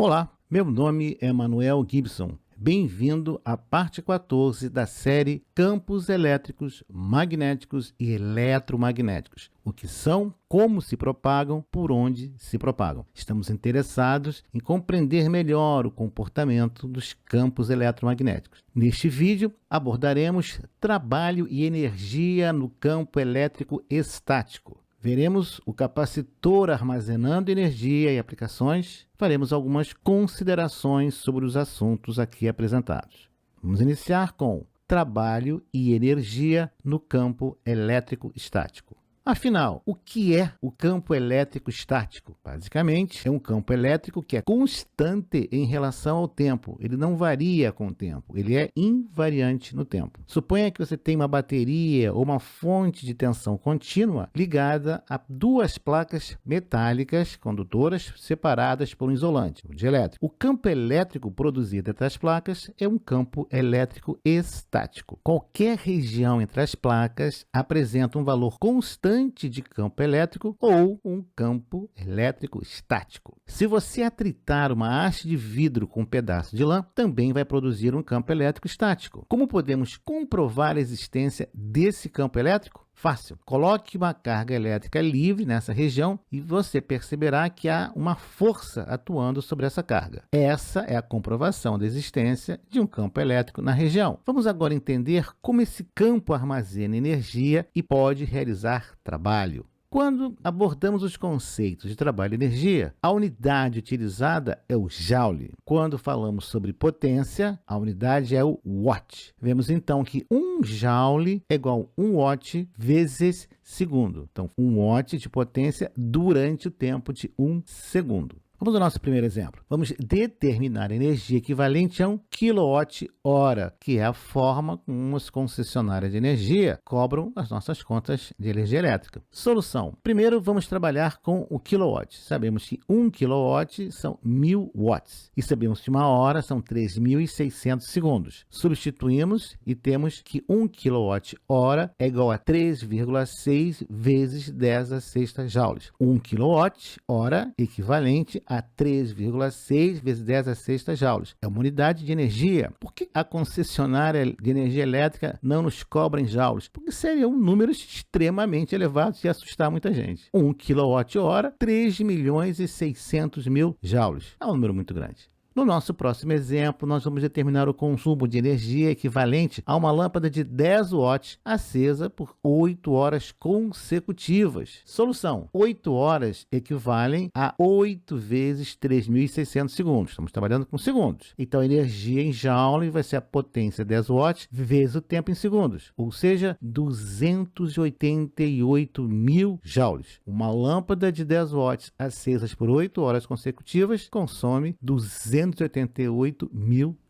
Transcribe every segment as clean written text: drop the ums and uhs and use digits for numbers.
Olá, meu nome é Manuel Gibson. Bem-vindo à parte 14 da série Campos Elétricos, Magnéticos e Eletromagnéticos. O que são, como se propagam, por onde se propagam. Estamos interessados em compreender melhor o comportamento dos campos eletromagnéticos. Neste vídeo, abordaremos trabalho e energia no campo elétrico estático. Veremos o capacitor armazenando energia e aplicações. Faremos algumas considerações sobre os assuntos aqui apresentados. Vamos iniciar com trabalho e energia no campo elétrico estático. Afinal, o que é o campo elétrico estático? Basicamente, é um campo elétrico que é constante em relação ao tempo. Ele não varia com o tempo, ele é invariante no tempo. Suponha que você tem uma bateria ou uma fonte de tensão contínua ligada a duas placas metálicas condutoras separadas por um isolante, o dielétrico. O campo elétrico produzido entre as placas é um campo elétrico estático. Qualquer região entre as placas apresenta um valor constante de campo elétrico ou um campo elétrico estático. Se você atritar uma haste de vidro com um pedaço de lã, também vai produzir um campo elétrico estático. Como podemos comprovar a existência desse campo elétrico? Fácil. Coloque uma carga elétrica livre nessa região e você perceberá que há uma força atuando sobre essa carga. Essa é a comprovação da existência de um campo elétrico na região. Vamos agora entender como esse campo armazena energia e pode realizar trabalho. Quando abordamos os conceitos de trabalho e energia, a unidade utilizada é o joule. Quando falamos sobre potência, a unidade é o watt. Vemos então que 1 joule é igual a 1 watt vezes segundo. Então, 1 watt de potência durante o tempo de 1 segundo. Vamos ao nosso primeiro exemplo. Vamos determinar a energia equivalente a 1 kWh, que é a forma como as concessionárias de energia cobram as nossas contas de energia elétrica. Solução. Primeiro, vamos trabalhar com o kilowatt. Sabemos que 1 kW são 1000 watts. E sabemos que uma hora são 3.600 segundos. Substituímos e temos que 1 kWh é igual a 3,6 vezes 10 a sexta joules. 1 kWh equivalente a 3,6 vezes 10 a sexta joules. É uma unidade de energia. Por que a concessionária de energia elétrica não nos cobra em joules? Porque seriam números extremamente elevados e assustar muita gente. 1 kWh, 3.600.000 joules. É um número muito grande. No nosso próximo exemplo, nós vamos determinar o consumo de energia equivalente a uma lâmpada de 10 watts acesa por 8 horas consecutivas. Solução. 8 horas equivalem a 8 vezes 3.600 segundos. Estamos trabalhando com segundos. Então, a energia em joule vai ser a potência 10 watts vezes o tempo em segundos. Ou seja, 288.000 joules. Uma lâmpada de 10 watts acesa por 8 horas consecutivas consome 288.000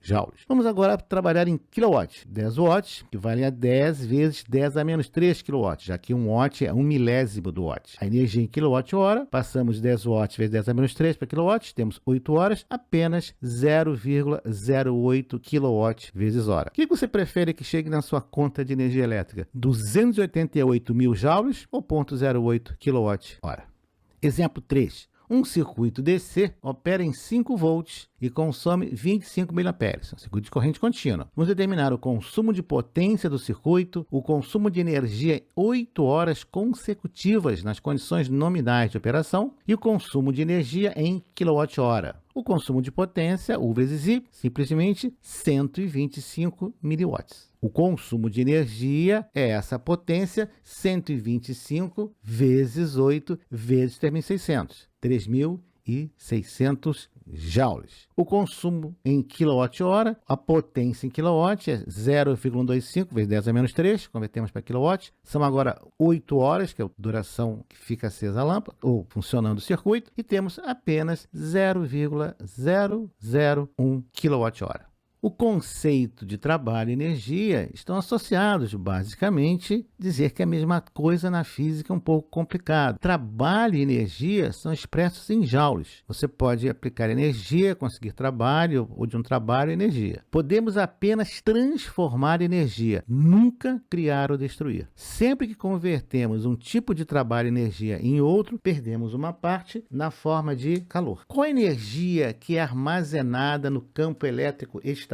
joules. Vamos agora trabalhar em quilowatts. 10 watts equivale a 10 vezes 10 a menos 3 kW, já que 1 watt é 1 milésimo do watt. A energia em quilowatt-hora, passamos de 10 watts vezes 10 a menos 3 para quilowatts, temos 8 horas, apenas 0,08 kW vezes hora. O que você prefere que chegue na sua conta de energia elétrica? 288.000 joules ou 0,08 kWh? Exemplo 3. Um circuito DC opera em 5 volts e consome 25 mA, é um circuito de corrente contínua. Vamos determinar o consumo de potência do circuito, o consumo de energia em 8 horas consecutivas nas condições nominais de operação e o consumo de energia em kWh. O consumo de potência, U vezes I, simplesmente 125 miliwatts. O consumo de energia é essa potência, 125 vezes 8 vezes 3.600, 3.600 joules. O consumo em quilowatt-hora, a potência em quilowatt é 0,125 vezes 10 a menos 3, convertemos para quilowatt. São agora 8 horas, que é a duração que fica acesa a lâmpada, ou funcionando o circuito, e temos apenas 0,001 kWh. O conceito de trabalho e energia estão associados, basicamente, dizer que é a mesma coisa na física é um pouco complicado. Trabalho e energia são expressos em joules. Você pode aplicar energia, conseguir trabalho, ou de um trabalho, energia. Podemos apenas transformar energia, nunca criar ou destruir. Sempre que convertemos um tipo de trabalho e energia em outro, perdemos uma parte na forma de calor. Qual a energia que é armazenada no campo elétrico estático?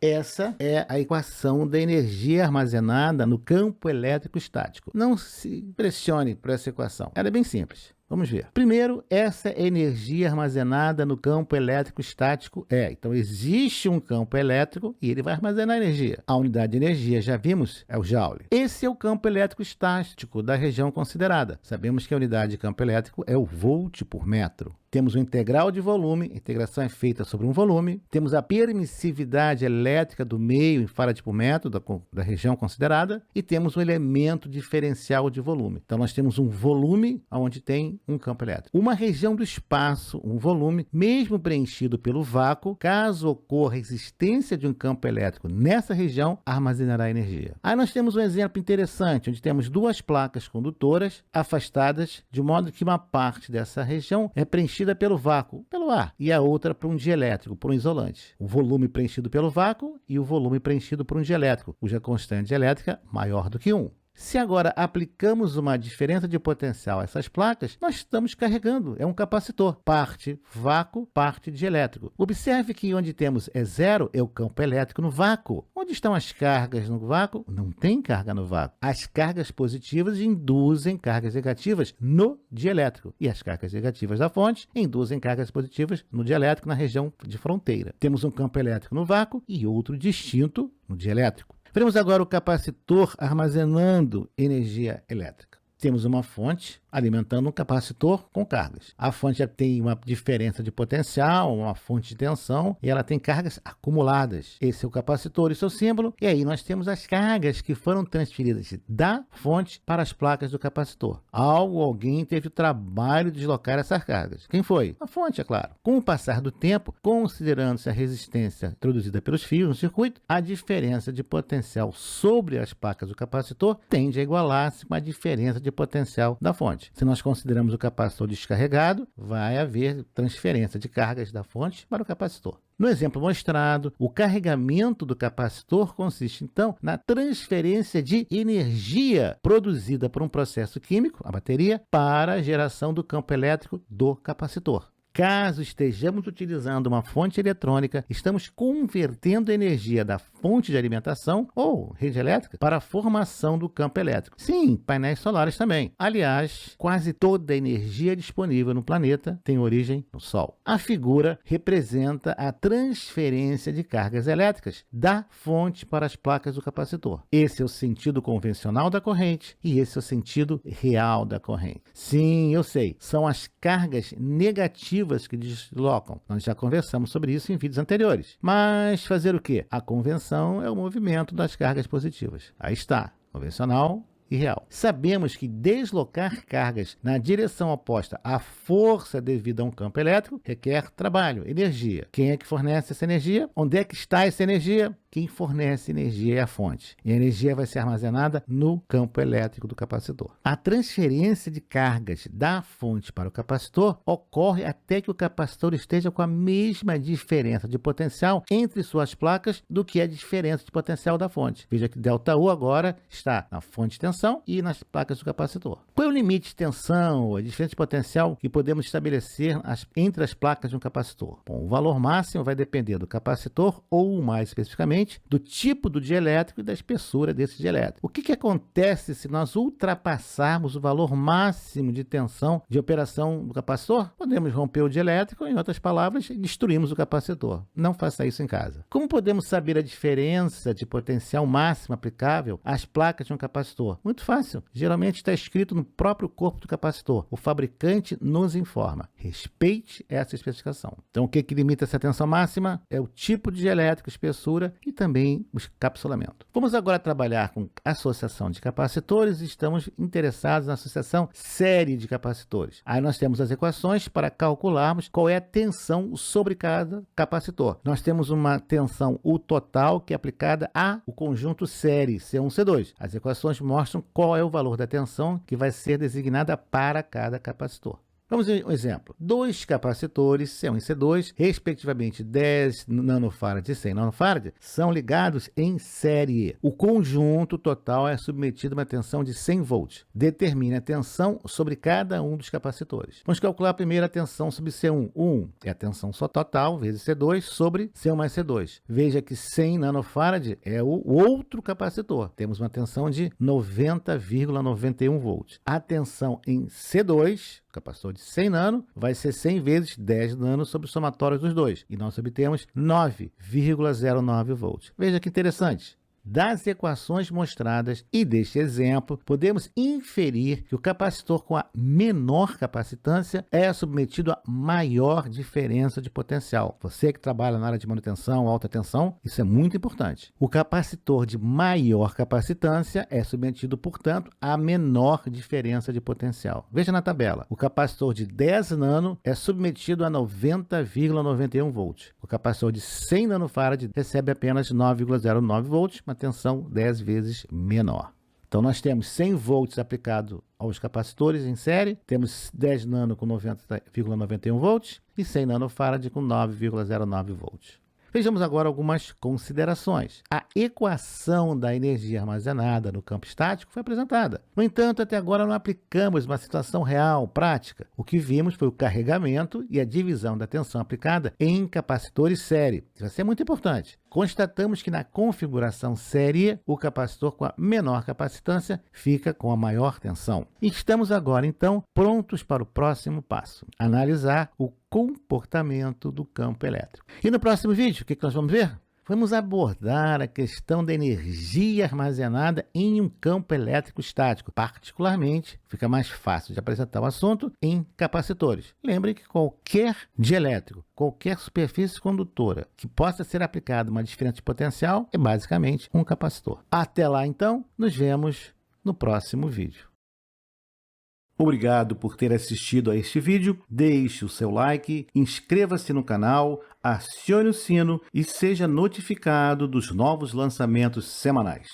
Essa é a equação da energia armazenada no campo elétrico estático. Não se impressione por essa equação. Ela é bem simples. Vamos ver. Primeiro, essa é a energia armazenada no campo elétrico estático. Então existe um campo elétrico e ele vai armazenar energia. A unidade de energia, já vimos, é o joule. Esse é o campo elétrico estático da região considerada. Sabemos que a unidade de campo elétrico é o volt por metro. Temos o integral de volume, a integração é feita sobre um volume. Temos a permissividade elétrica do meio em farad por metro da região considerada. E temos o elemento diferencial de volume. Então, nós temos um volume onde tem um campo elétrico. Uma região do espaço, um volume, mesmo preenchido pelo vácuo, caso ocorra a existência de um campo elétrico nessa região, armazenará energia. Aí nós temos um exemplo interessante, onde temos duas placas condutoras afastadas, de modo que uma parte dessa região é preenchida pelo vácuo, pelo ar, e a outra por um dielétrico, por um isolante. O volume preenchido pelo vácuo e o volume preenchido por um dielétrico, cuja constante dielétrica é maior do que 1. Se agora aplicamos uma diferença de potencial a essas placas, nós estamos carregando, é um capacitor, parte vácuo, parte dielétrico. Observe que onde temos zero é o campo elétrico no vácuo. Onde estão as cargas no vácuo? Não tem carga no vácuo. As cargas positivas induzem cargas negativas no dielétrico e as cargas negativas da fonte induzem cargas positivas no dielétrico na região de fronteira. Temos um campo elétrico no vácuo e outro distinto no dielétrico. Veremos agora o capacitor armazenando energia elétrica. Temos uma fonte alimentando um capacitor com cargas. A fonte já tem uma diferença de potencial, uma fonte de tensão, e ela tem cargas acumuladas. Esse é o capacitor e seu símbolo. E aí nós temos as cargas que foram transferidas da fonte para as placas do capacitor. Alguém teve o trabalho de deslocar essas cargas. Quem foi? A fonte, é claro. Com o passar do tempo, considerando-se a resistência introduzida pelos fios no circuito, a diferença de potencial sobre as placas do capacitor tende a igualar-se com a diferença de potencial da fonte. Se nós consideramos o capacitor descarregado, vai haver transferência de cargas da fonte para o capacitor. No exemplo mostrado, o carregamento do capacitor consiste, então, na transferência de energia produzida por um processo químico, a bateria, para a geração do campo elétrico do capacitor. Caso estejamos utilizando uma fonte eletrônica, estamos convertendo a energia da fonte de alimentação ou rede elétrica para a formação do campo elétrico. Sim, painéis solares também. Aliás, quase toda a energia disponível no planeta tem origem no Sol. A figura representa a transferência de cargas elétricas da fonte para as placas do capacitor. Esse é o sentido convencional da corrente e esse é o sentido real da corrente. Sim, eu sei, são as cargas negativas que deslocam. Nós já conversamos sobre isso em vídeos anteriores. Mas fazer o quê? A convenção é o movimento das cargas positivas. Aí está, convencional e real. Sabemos que deslocar cargas na direção oposta à força devida a um campo elétrico requer trabalho, energia. Quem é que fornece essa energia? Onde é que está essa energia? Quem fornece energia é a fonte. E a energia vai ser armazenada no campo elétrico do capacitor. A transferência de cargas da fonte para o capacitor ocorre até que o capacitor esteja com a mesma diferença de potencial entre suas placas do que a diferença de potencial da fonte. Veja que ΔU agora está na fonte de tensão e nas placas do capacitor. Qual é o limite de tensão ou a diferença de potencial que podemos estabelecer entre as placas de um capacitor? Bom, o valor máximo vai depender do capacitor ou, mais especificamente, do tipo do dielétrico e da espessura desse dielétrico. O que acontece se nós ultrapassarmos o valor máximo de tensão de operação do capacitor? Podemos romper o dielétrico, em outras palavras, destruímos o capacitor. Não faça isso em casa. Como podemos saber a diferença de potencial máximo aplicável às placas de um capacitor? Muito fácil. Geralmente está escrito no próprio corpo do capacitor. O fabricante nos informa. Respeite essa especificação. Então, o que limita essa tensão máxima? É o tipo de elétrico, espessura e também o encapsulamento. Vamos agora trabalhar com associação de capacitores e estamos interessados na associação série de capacitores. Aí nós temos as equações para calcularmos qual é a tensão sobre cada capacitor. Nós temos uma tensão U total que é aplicada ao conjunto série C1, C2. As equações mostram qual é o valor da tensão que vai ser designada para cada capacitor. Vamos ver um exemplo. Dois capacitores C1 e C2, respectivamente 10 nanofarad e 100 nanofarad, são ligados em série. O conjunto total é submetido a uma tensão de 100 volts. Determine a tensão sobre cada um dos capacitores. Vamos calcular primeiro a tensão sobre C1. U1 é a tensão só total vezes C2 sobre C1 mais C2. Veja que 100 nanofarad é o outro capacitor. Temos uma tensão de 90,91 volts. A tensão em C2, capacitor de 100 nano, vai ser 100 vezes 10 nano sobre o somatório dos dois. E nós obtemos 9,09 volts. Veja que interessante. Das equações mostradas e deste exemplo, podemos inferir que o capacitor com a menor capacitância é submetido a maior diferença de potencial. Você que trabalha na área de manutenção, alta tensão, isso é muito importante. O capacitor de maior capacitância é submetido, portanto, a menor diferença de potencial. Veja na tabela. O capacitor de 10 nano é submetido a 90,91 volts. O capacitor de 100 nanofarad recebe apenas 9,09 volts, uma tensão 10 vezes menor. Então, nós temos 100 volts aplicado aos capacitores em série, temos 10 nano com 90,91 volts e 100 nanofarad com 9,09 volts. Vejamos agora algumas considerações. A equação da energia armazenada no campo estático foi apresentada. No entanto, até agora não aplicamos uma situação real, prática. O que vimos foi o carregamento e a divisão da tensão aplicada em capacitores série. Isso vai ser muito importante. Constatamos que na configuração série, o capacitor com a menor capacitância fica com a maior tensão. Estamos agora, então, prontos para o próximo passo: analisar o comportamento do campo elétrico. E no próximo vídeo, o que nós vamos ver? Vamos abordar a questão da energia armazenada em um campo elétrico estático. Particularmente, fica mais fácil de apresentar o assunto em capacitores. Lembre que qualquer dielétrico, qualquer superfície condutora que possa ser aplicada uma diferença de potencial é basicamente um capacitor. Até lá, então, nos vemos no próximo vídeo. Obrigado por ter assistido a este vídeo, deixe o seu like, inscreva-se no canal, acione o sino e seja notificado dos novos lançamentos semanais.